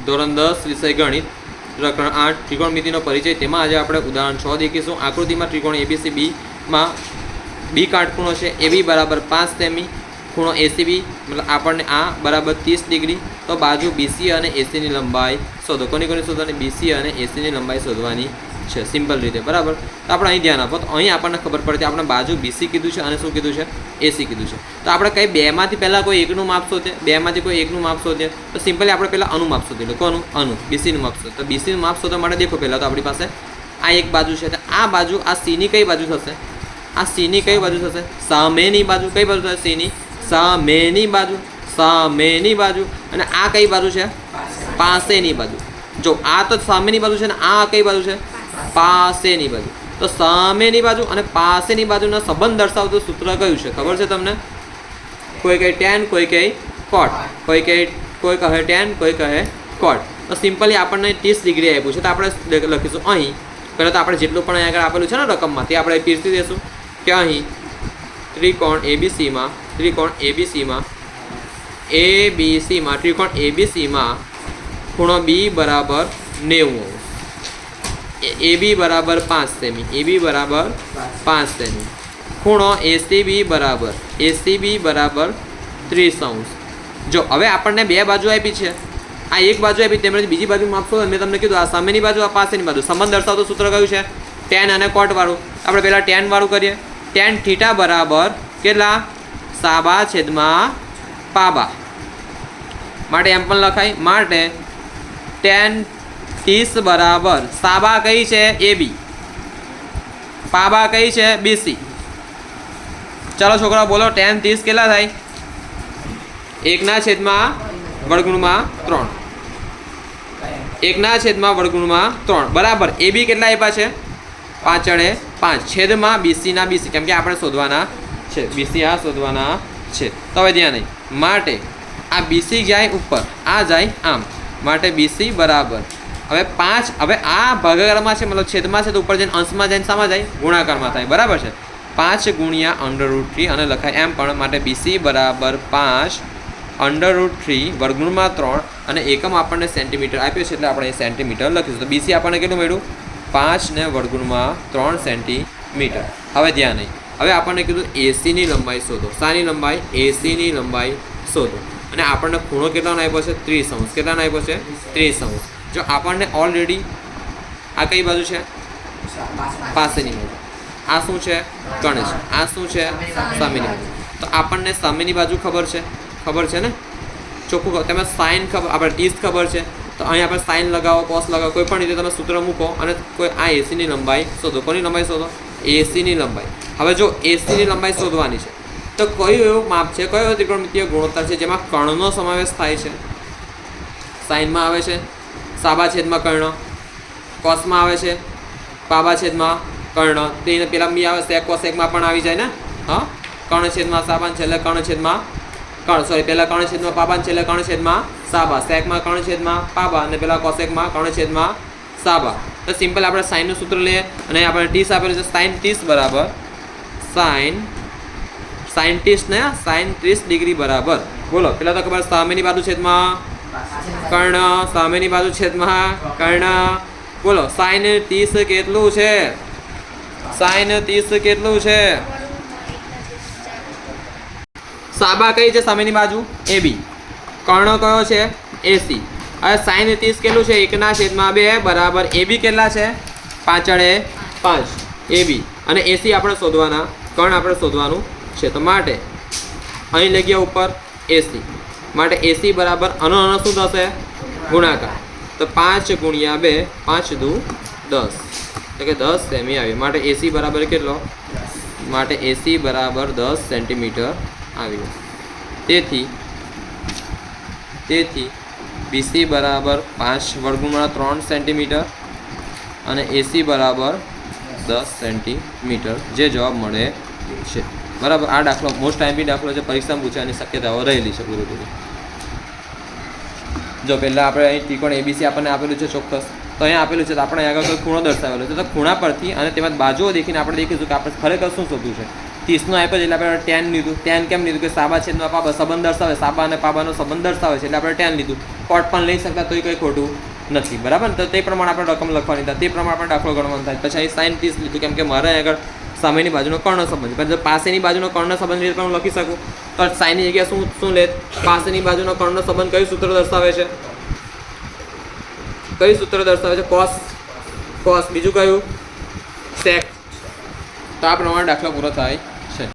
ધોરણ 10 વિષય ગણિત પ્રકરણ 8 ત્રિકોણમિતિનો પરિચય. તેમાં આજે આપણે ઉદાહરણ 6 દેખીશું. આકૃતિમાં ત્રિકોણ એબીસી બીમાં બી કાટખૂણો છે. એબી બરાબર 5 સેમી, ખૂણો એસીબી મતલબ આપણને આ બરાબર 30 ડિગ્રી. તો બાજુ બીસી અને એસીની લંબાઈ શોધો. કોની શોધવાની? બીસી અને એસીની લંબાઈ શોધવાની છે સિમ્પલ રીતે, બરાબર. તો આપણે અહીં ધ્યાન આપો. તો અહીં આપણને ખબર પડતી આપણે બાજુ બીસી કીધું છે અને શું કીધું છે? એસી કીધું છે. તો આપણે કઈ બેમાંથી પહેલાં કોઈ એકનું માપ શોધીએ, બેમાંથી કોઈ એકનું માપ શોધીએ તો સિમ્પલી આપણે પહેલાં અનુ માપ શોધી લો. કોનું? અનુ. બીસીનું માપ શોધો. તો બીસીનું માપ શોધવા માટે દેખો પહેલાં તો આપણી પાસે આ એક બાજુ છે. તો આ બાજુ આ સીની કઈ બાજુ થશે? આ સીની કઈ બાજુ થશે? સામેની બાજુ. કઈ બાજુ થશે? સીની સામેની બાજુ. સામેની બાજુ. અને આ કઈ બાજુ છે? પાસેની બાજુ. જો આ તો સામેની બાજુ છે ને આ કઈ બાજુ છે? પાસેની બાજુ. તો સામેની બાજુ અને પાસેની બાજુના સંબંધ દર્શાવતું સૂત્ર કયું છે ખબર છે તમને? કોઈ કહે ટેન, કોઈ કહે કોટ, કોઈ કહે ટેન, કોઈ કહે કોટ. તો સિમ્પલી આપણને 30 ડિગ્રી આપ્યું છે. તો આપણે લખીશું અહીં પહેલાં તો આપણે જેટલું પણ આગળ આપેલું છે ને રકમમાં તે આપણે પીરસી દઈશું કે અહીં ત્રિકોણ એબીસીમાં ત્રિકોણ એબીસીમાં ખૂણો બી બરાબર 90, એબી બરાબર 5 સેમી, એબી બરાબર 5 સેમી, ખૂણો એસીબી બરાબર 30°. જો હવે આપણને બે બાજુ આપી છે. આ એક બાજુ આપી તેમજ બીજી બાજુ માપશો. મેં તમને કીધું આ સામેની બાજુ આ પાસેની બાજુ સંબંધ દર્શાવતું સૂત્ર કયું છે? ટેન અને કોટ વાળું. આપણે પહેલાં ટેન વાળું કરીએ. ટેન થીટા બરાબર કેટલા? સાબા છેદમાં પાબા. માટે એમ પણ લખાય. માટે ટેન 30 બરાબર સાબા કઈ છે? એબી. પાબા કઈ છે? બીસી. ચાલો છોકરા બોલો. ટેન 30 કેટલા થાય? 1/3 1/3 બરાબર. એબી કેટલા આપ્યા છે? 5/5 છેદમાં બીસીના બીસી. કેમ કે આપણે શોધવાના છે બીસી, આ શોધવાના છે. તો હવે ધ્યાન નહીં. માટે આ બીસી જાય ઉપર, આ જાય આમ. માટે બીસી બરાબર હવે 5. હવે આ ભાગાકારમાં છે મતલબ છેદમાં છે તો ઉપર જઈને અંશમાં જઈને શામાં જાય? ગુણાકારમાં થાય, બરાબર છે. 5 ગુણ્યા √3 અને લખાય એમ પણ. માટે બીસી બરાબર 5 √3 અને એકમ આપણને સેન્ટીમીટર આપ્યો છે એટલે આપણે સેન્ટીમીટર લખીશું. તો બીસી આપણને કેટલું મળ્યું? 5 √3 સેન્ટીમીટર. હવે ધ્યાન નહીં. હવે આપણને કીધું એસીની લંબાઈ શોધો. શાની લંબાઈ? એસીની લંબાઈ શોધો. અને આપણને ખૂણો કેટલાનો આપ્યો છે? 30°. કેટલાનો આપ્યો છે? 30°. જો આપણને ઓલરેડી આ કઈ બાજુ છે? પાસેની બાજુ. આ શું છે? ગણેશ. આ શું છે? સામેની બાજુ. તો આપણને સામેની બાજુ ખબર છે ને? ચોખ્ખું તમે સાઇન ખબર, આપણે 30 ખબર છે. તો અહીં આપણે સાઇન લગાવો, કોસ લગાવો, કોઈ પણ રીતે તમે સૂત્ર મૂકો અને કોઈ આ એસીની લંબાઈ શોધો. કોની લંબાઈ શોધો? એસીની લંબાઈ. હવે જો એસીની લંબાઈ શોધવાની છે તો કયું એવું માપ છે, કયો એવો ત્રિકોણમિતિય ગુણોત્તર છે જેમાં કર્ણનો સમાવેશ થાય છે? સાઇનમાં આવે છે સાબા છેદમાં કર્ણ, કોસમાં આવે છે પાબા છેદમાં કર્ણ, તેને પેલા બી આવે સેક કોસેકમાં પણ આવી જાય ને. હા, કર્ણ છેદમાં સાબા છેલ્લે કર્ણ છેદમાં પહેલાં કર્ણ છેદમાં પાબા છેલ્લે કર્ણ છેદમાં સાબા, સેકમાં કર્ણ છેદમાં પાબા અને પેલા કોસેકમાં કર્ણ છેદમાં સાબા. તો સિમ્પલ આપણે સાઇનનું સૂત્ર લઈએ અને આપણે 30 આપેલું છે. સાઇન 30 બરાબર સાઇન 30 ડિગ્રી બરાબર. બોલો પેલા તો ખબર સામેની બાજુ છેદમાં કર્ણ, સામેની બાજુ છેદમાં કર્ણ. બોલો સાઇન 30 કેટલું છે? સાઇન 30 કેટલું છે? સાબા કઈ છે? સામેની બાજુ એબી. કર્ણ કયો છે? એસી. હવે સાઇન 30 કેટલું છે? 1/2 બરાબર એબી કેટલા છે? 5/5 એબી. અને એસી આપણે શોધવાના, કર્ણ આપણે શોધવાનું છે. તો માટે અહીં લઈ ગયા ઉપર એસી. માટે એસી બરાબર આનો શું થશે? ગુણાકાર. તો 5 ગુણ્યા 2 5 દુ 10 એટલે કે 10 સેમી આવી. માટે એસી બરાબર કેટલો? માટે એસી બરાબર 10 સેન્ટીમીટર આવ્યું. તેથી બીસી બરાબર 5 √3 સેન્ટીમીટર અને એસી બરાબર 10 સેન્ટીમીટર જે જવાબ મળે છે, બરાબર. આ દાખલો મોસ્ટ ટાઈમ દાખલો છે, પરીક્ષામાં પૂછવાની શક્યતાઓ રહેલી છે પૂરેપૂરી. જો પહેલાં આપણે અહીં ત્રિકોણ એબીસી આપણને આપેલું છે ચોક્કસ. તો અહીંયા આપેલું છે તો આપણે આગળ કોઈ ખૂણો દર્શાવેલો છે. તો ખૂણા પરથી અને તેમજ બાજુઓ દેખીને આપણે દેખીશું કે આપણે ખરેખર શું શોધવું છે. 30નું આપ્યું એટલે આપણે ટેન લીધું. ટેન કેમ લીધું કે સાબા છેદમાં પાબા સંબંધ દર્શાવે, સાબા અને પાબાનો સંબંધ દર્શાવે છે એટલે આપણે ટેન લીધું. કોટ પણ લઈ શકતા તોય કંઈ ખોટું નથી, બરાબર ને? તો તે પ્રમાણે આપણે રકમ લખવાની થાય, તે પ્રમાણે આપણે દાખલો ગણવાનો થાય. પછી અહીં સાઈન 30 લીધું કેમ કે મારે આગળ સામેની બાજુનો કર્ણ સંબંધ, પણ જો પાસેની બાજુનો કર્ણ સંબંધ રીતે હું લખી શકું તો સાઈનની જગ્યાએ શું લે? પાસેની બાજુનો કર્ણ સંબંધ કયું સૂત્ર દર્શાવે છે? કયું સૂત્ર દર્શાવે છે? કોસ. બીજું કયું? સેક. તો આ પ્રમાણે દાખલો પૂરો થાય